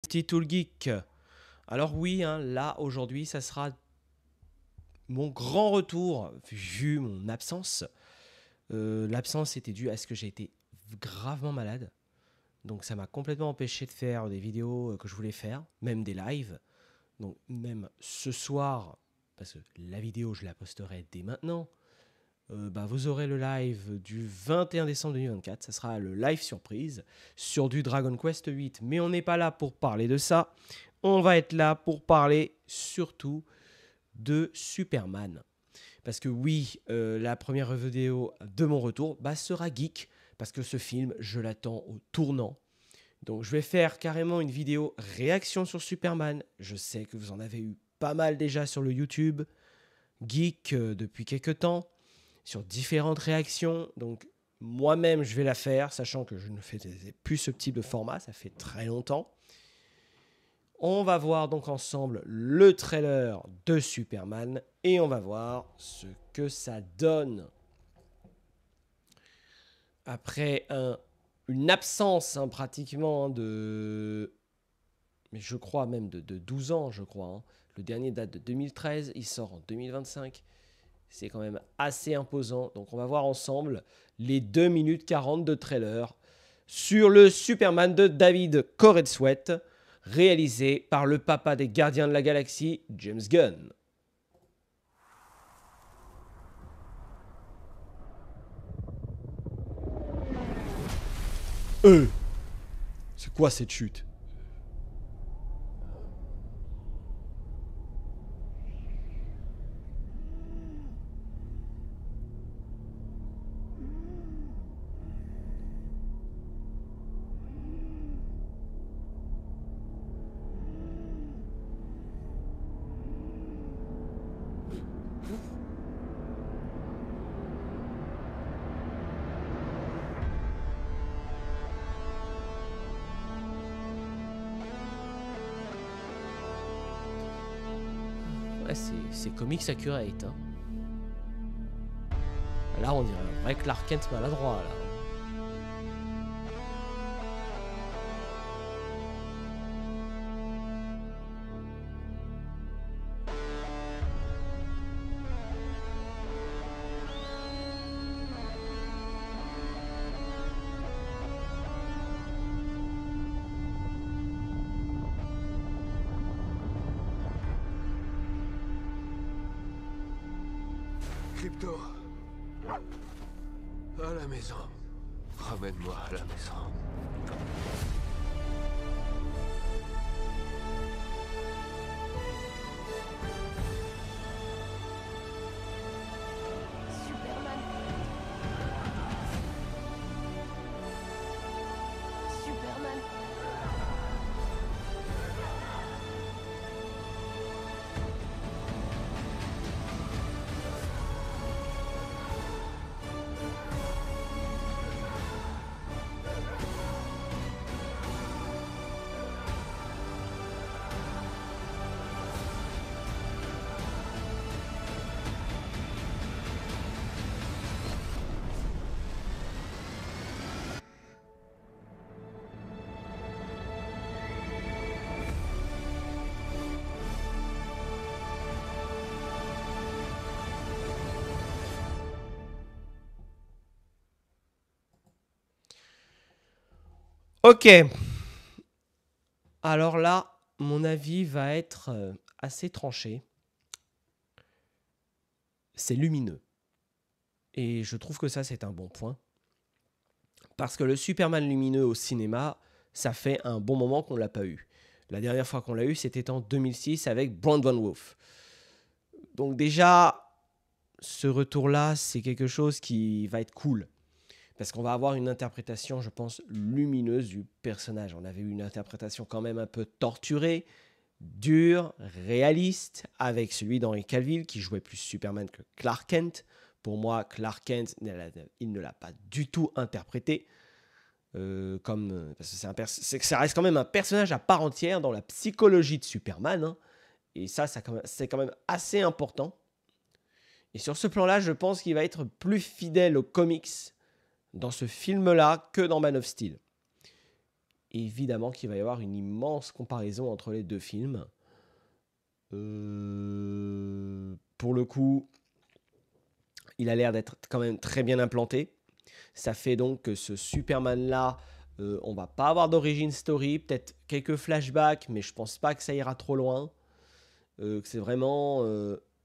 Petit Tool Geek. Alors oui, hein, là aujourd'hui, ça sera mon grand retour vu mon absence. L'absence était due à ce que j'ai été gravement malade. Donc ça m'a complètement empêché de faire des vidéos que je voulais faire, même des lives. Donc même ce soir, parce que la vidéo je la posterai dès maintenant, vous aurez le live du 21 décembre 2024. Ça sera le live surprise sur du Dragon Quest 8. Mais on n'est pas là pour parler de ça. On va être là pour parler surtout de Superman. Parce que oui, la première vidéo de mon retour sera geek. Parce que ce film, je l'attends au tournant. Donc je vais faire carrément une vidéo réaction sur Superman. Je sais que vous en avez eu pas mal déjà sur le YouTube geek depuis quelques temps, sur différentes réactions. Donc moi-même, je vais la faire, sachant que je ne fais plus ce type de format, ça fait très longtemps. On va voir donc ensemble le trailer de Superman et on va voir ce que ça donne. Après une absence pratiquement de... Mais je crois même de 12 ans, je crois. Hein. Le dernier date de 2013, il sort en 2025. C'est quand même assez imposant. Donc on va voir ensemble les 2 minutes 40 de trailer sur le Superman de David Corenswet, réalisé par le papa des Gardiens de la Galaxie, James Gunn. C'est quoi cette chute ? Ouais, c'est comics accurate. Hein. Là, on dirait un vrai Clark Kent maladroit. Là. Krypto. À la maison. Ramène-moi à la maison. Superman. Superman. Ok. Alors là, mon avis va être assez tranché. C'est lumineux. Et je trouve que ça, c'est un bon point. Parce que le Superman lumineux au cinéma, ça fait un bon moment qu'on ne l'a pas eu. La dernière fois qu'on l'a eu, c'était en 2006 avec Brandon Wolf. Donc déjà, ce retour-là, c'est quelque chose qui va être cool. Parce qu'on va avoir une interprétation, je pense, lumineuse du personnage. On avait eu une interprétation quand même un peu torturée, dure, réaliste, avec celui d'Henry Cavill qui jouait plus Superman que Clark Kent. Pour moi, Clark Kent, il ne l'a pas du tout interprété. Parce que ça reste quand même un personnage à part entière dans la psychologie de Superman. Hein. Et ça, c'est quand même assez important. Et sur ce plan-là, je pense qu'il va être plus fidèle aux comics dans ce film-là que dans Man of Steel. évidemment qu'il va y avoir une immense comparaison entre les deux films. Pour le coup, il a l'air d'être quand même très bien implanté. Ça fait donc que ce Superman-là, on va pas avoir d'origin story, peut-être quelques flashbacks, mais je pense pas que ça ira trop loin. Que c'est vraiment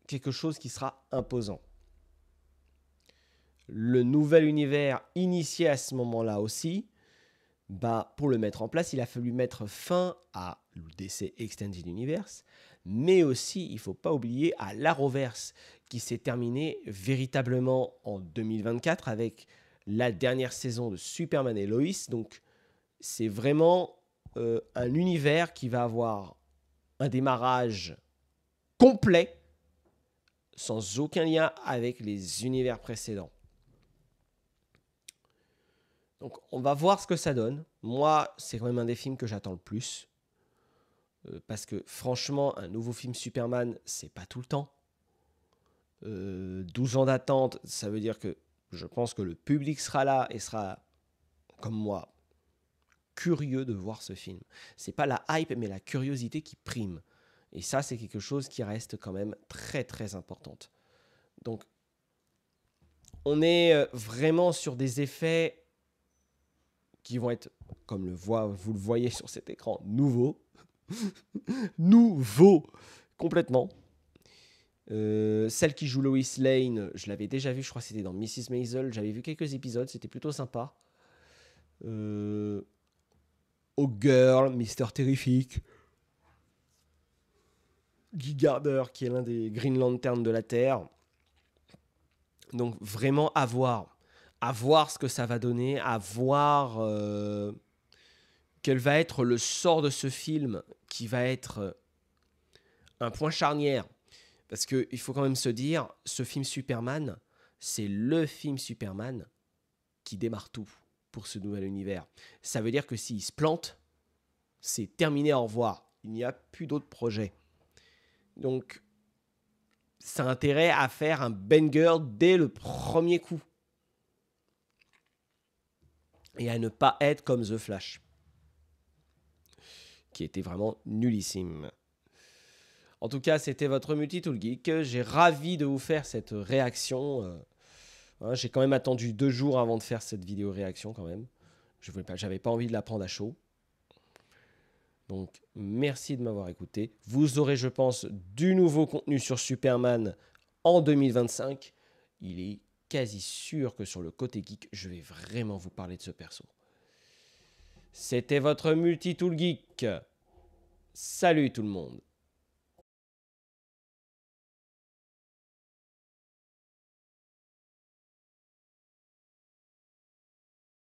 quelque chose qui sera imposant. Le nouvel univers initié à ce moment-là aussi, pour le mettre en place, il a fallu mettre fin à l'UDC Extended Universe, mais aussi, il ne faut pas oublier, à l'Arrowverse, qui s'est terminé véritablement en 2024 avec la dernière saison de Superman et Lois. Donc, c'est vraiment un univers qui va avoir un démarrage complet, sans aucun lien avec les univers précédents. Donc, on va voir ce que ça donne. Moi, c'est quand même un des films que j'attends le plus. Parce que, franchement, un nouveau film Superman, c'est pas tout le temps. 12 ans d'attente, ça veut dire que je pense que le public sera là et sera, comme moi, curieux de voir ce film. C'est pas la hype, mais la curiosité qui prime. Et ça, c'est quelque chose qui reste quand même très, très importante. Donc, on est vraiment sur des effets qui vont être, comme vous le voyez sur cet écran, nouveaux. Nouveau complètement. Celle qui joue Lois Lane, je l'avais déjà vue, je crois que c'était dans Mrs. Maisel. J'avais vu quelques épisodes, c'était plutôt sympa. Girl, Mister Terrific, Guy Gardner, qui est l'un des Green Lantern de la Terre. Donc vraiment à voir ce que ça va donner, à voir quel va être le sort de ce film, qui va être un point charnière. Parce qu'il faut quand même se dire, ce film Superman, c'est le film Superman qui démarre tout pour ce nouvel univers. Ça veut dire que s'il se plante, c'est terminé, au revoir. Il n'y a plus d'autres projets. Donc, ça a intérêt à faire un banger dès le premier coup. Et à ne pas être comme The Flash, qui était vraiment nullissime. En tout cas, c'était votre Multitool Geek. J'ai ravi de vous faire cette réaction. J'ai quand même attendu 2 jours avant de faire cette vidéo réaction quand même. J'avais pas envie de la prendre à chaud. Donc, merci de m'avoir écouté. Vous aurez, je pense, du nouveau contenu sur Superman en 2025. Il est quasi sûr que sur le côté geek, je vais vraiment vous parler de ce perso. C'était votre Multitool Geek. Salut tout le monde.